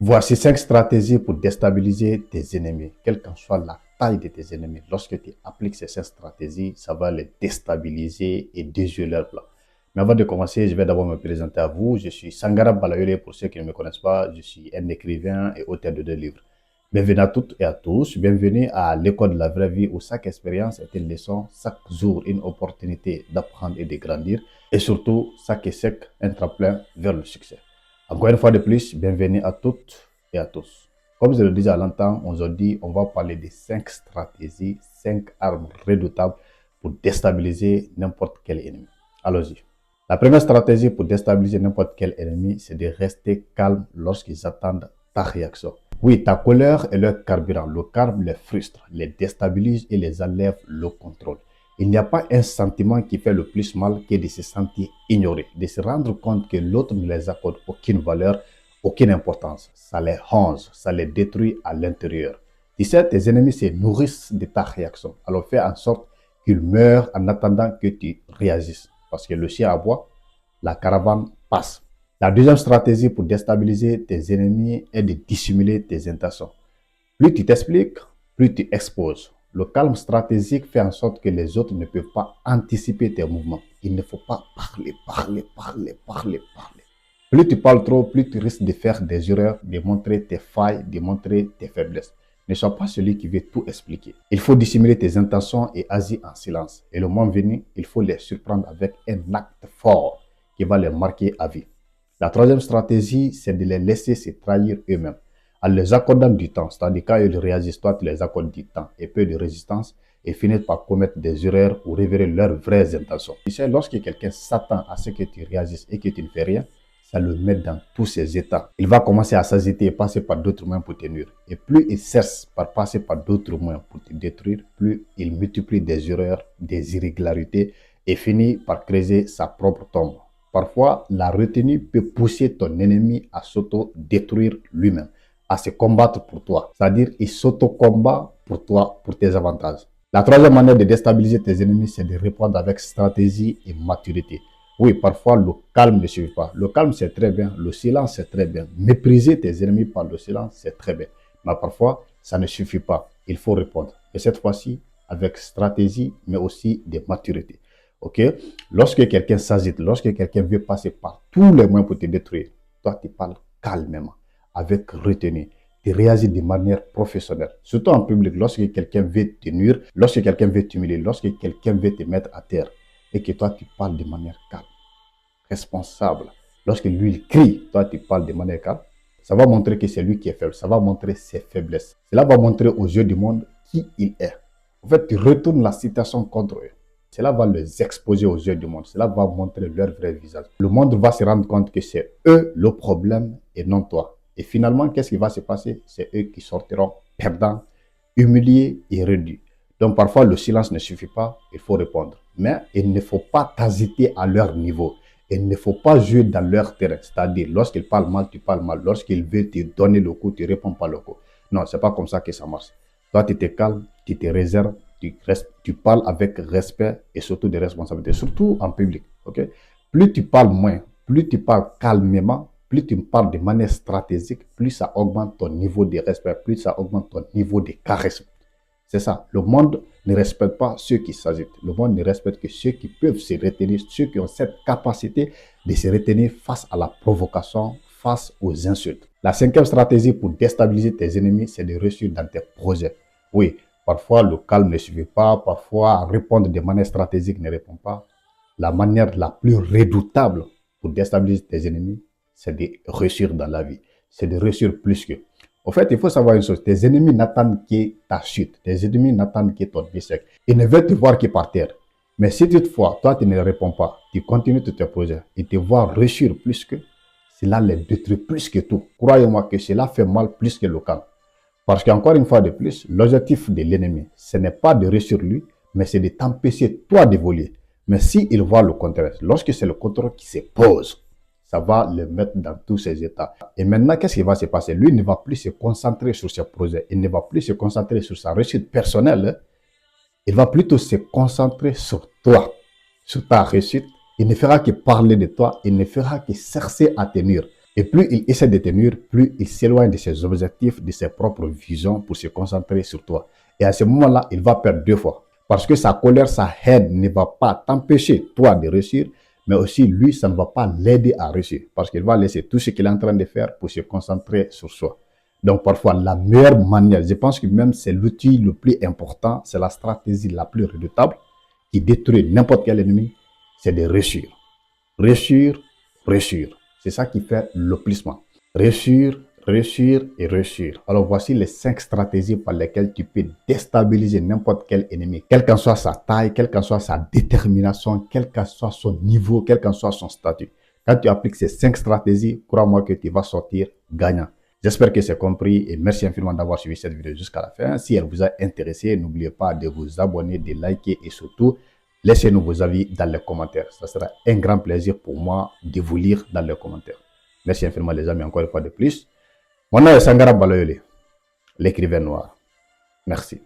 Voici 5 stratégies pour déstabiliser tes ennemis, quelle qu'en soit la taille de tes ennemis. Lorsque tu appliques ces 5 stratégies, ça va les déstabiliser et déjouer leur plan. Mais avant de commencer, je vais d'abord me présenter à vous. Je suis Sangara Balayore, pour ceux qui ne me connaissent pas. Je suis un écrivain et auteur de 2 livres. Bienvenue à toutes et à tous. Bienvenue à l'école de la vraie vie où chaque expérience est une leçon, chaque jour une opportunité d'apprendre et de grandir. Et surtout, chaque échec un tremplin vers le succès. Encore une fois de plus, bienvenue à toutes et à tous. Comme je le disais à l'instant, aujourd'hui, on va parler des 5 stratégies, 5 armes redoutables pour déstabiliser n'importe quel ennemi. Allons-y. La première stratégie pour déstabiliser n'importe quel ennemi, c'est de rester calme lorsqu'ils attendent ta réaction. Oui, ta colère est leur carburant. Le calme les frustre, les déstabilise et les enlève le contrôle. Il n'y a pas un sentiment qui fait le plus mal que de se sentir ignoré, de se rendre compte que l'autre ne les accorde aucune valeur, aucune importance. Ça les ronge, ça les détruit à l'intérieur. Tu sais, tes ennemis se nourrissent de ta réaction. Alors fais en sorte qu'ils meurent en attendant que tu réagisses. Parce que le chien aboie, la caravane passe. La deuxième stratégie pour déstabiliser tes ennemis est de dissimuler tes intentions. Plus tu t'expliques, plus tu exposes. Le calme stratégique fait en sorte que les autres ne peuvent pas anticiper tes mouvements. Il ne faut pas parler. Plus tu parles trop, plus tu risques de faire des erreurs, de montrer tes failles, de montrer tes faiblesses. Ne sois pas celui qui veut tout expliquer. Il faut dissimuler tes intentions et agir en silence. Et le moment venu, il faut les surprendre avec un acte fort qui va les marquer à vie. La troisième stratégie, c'est de les laisser se trahir eux-mêmes. En les accordant du temps, c'est-à-dire quand ils réagissent, toi tu les accordes du temps et peu de résistance et finissent par commettre des erreurs ou révéler leurs vraies intentions. Tu sais, lorsque quelqu'un s'attend à ce que tu réagisses et que tu ne fais rien, ça le met dans tous ses états. Il va commencer à s'agiter et passer par d'autres moyens pour te nuire. Et plus il cesse par passer par d'autres moyens pour te détruire, plus il multiplie des erreurs, des irrégularités et finit par creuser sa propre tombe. Parfois, la retenue peut pousser ton ennemi à s'auto-détruire lui-même, à se combattre pour toi. C'est-à-dire, il s'auto-combat pour toi, pour tes avantages. La troisième manière de déstabiliser tes ennemis, c'est de répondre avec stratégie et maturité. Oui, parfois, le calme ne suffit pas. Le calme, c'est très bien. Le silence, c'est très bien. Mépriser tes ennemis par le silence, c'est très bien. Mais parfois, ça ne suffit pas. Il faut répondre. Et cette fois-ci, avec stratégie, mais aussi de maturité. Ok? Lorsque quelqu'un s'agite, lorsque quelqu'un veut passer par tous les moyens pour te détruire, toi, tu parles calmement, avec retenue. Tu réagis de manière professionnelle. Surtout en public, lorsque quelqu'un veut te nuire, lorsque quelqu'un veut t'humilier, lorsque quelqu'un veut te mettre à terre, et que toi, tu parles de manière calme, responsable. Lorsque lui, il crie, toi, tu parles de manière calme, ça va montrer que c'est lui qui est faible. Ça va montrer ses faiblesses. Cela va montrer aux yeux du monde qui il est. En fait, tu retournes la situation contre eux. Cela va les exposer aux yeux du monde. Cela va montrer leur vrai visage. Le monde va se rendre compte que c'est eux le problème et non toi. Et finalement, qu'est-ce qui va se passer? C'est eux qui sortiront perdants, humiliés et réduits. Donc parfois, le silence ne suffit pas, il faut répondre. Mais il ne faut pas t'hésiter à leur niveau. Il ne faut pas jouer dans leur terrain. C'est-à-dire, lorsqu'ils parlent mal, tu parles mal. Lorsqu'ils veulent te donner le coup, tu ne réponds pas le coup. Non, ce n'est pas comme ça que ça marche. Toi, tu te calmes, tu te réserves, tu parles avec respect et surtout des responsabilités, surtout en public. Okay? Plus tu parles moins, plus tu parles calmement, plus tu parles de manière stratégique, plus ça augmente ton niveau de respect, plus ça augmente ton niveau de charisme. C'est ça. Le monde ne respecte pas ceux qui s'agitent. Le monde ne respecte que ceux qui peuvent se retenir, ceux qui ont cette capacité de se retenir face à la provocation, face aux insultes. La cinquième stratégie pour déstabiliser tes ennemis, c'est de réussir dans tes projets. Oui, parfois le calme ne suffit pas, parfois répondre de manière stratégique ne répond pas. La manière la plus redoutable pour déstabiliser tes ennemis, c'est de réussir dans la vie. C'est de réussir plus qu'eux. En fait, il faut savoir une chose, tes ennemis n'attendent que ta chute, tes ennemis n'attendent que ton échec. Ils ne veulent te voir que par terre. Mais si toutefois, toi, tu ne réponds pas, tu continues de tes projets et te voir réussir plus que, cela les détruit plus que tout. Croyez-moi que cela fait mal plus que le calme. Parce qu'encore une fois de plus, l'objectif de l'ennemi, ce n'est pas de réussir lui, mais c'est de t'empêcher toi d'évoluer. Mais s'il voit le contraire, lorsque c'est le contraire qui se pose, ça va le mettre dans tous ses états. Et maintenant, qu'est-ce qui va se passer? Lui ne va plus se concentrer sur ses projets. Il ne va plus se concentrer sur sa réussite personnelle. Il va plutôt se concentrer sur toi, sur ta réussite. Il ne fera que parler de toi. Il ne fera que chercher à te nuire. Et plus il essaie de tenir, plus il s'éloigne de ses objectifs, de ses propres visions pour se concentrer sur toi. Et à ce moment-là, il va perdre deux fois. Parce que sa colère, sa haine ne va pas t'empêcher, toi, de réussir, mais aussi lui, ça ne va pas l'aider à réussir. Parce qu'il va laisser tout ce qu'il est en train de faire pour se concentrer sur soi. Donc parfois, la meilleure manière, je pense que même c'est l'outil le plus important, c'est la stratégie la plus redoutable qui détruit n'importe quel ennemi, c'est de réussir. Réussir, réussir. C'est ça qui fait l'accomplissement. Réussir, réussir et réussir. Alors voici les 5 stratégies par lesquelles tu peux déstabiliser n'importe quel ennemi, quelle qu'en soit sa taille, quelle qu'en soit sa détermination, quel qu'en soit son niveau, quel qu'en soit son statut. Quand tu appliques ces 5 stratégies, crois-moi que tu vas sortir gagnant. J'espère que c'est compris et merci infiniment d'avoir suivi cette vidéo jusqu'à la fin. Si elle vous a intéressé, n'oubliez pas de vous abonner, de liker et surtout, laissez-nous vos avis dans les commentaires. Ça sera un grand plaisir pour moi de vous lire dans les commentaires. Merci infiniment les amis, encore une fois de plus. Mon nom est Sangara Baloyole, l'écrivain noir. Merci.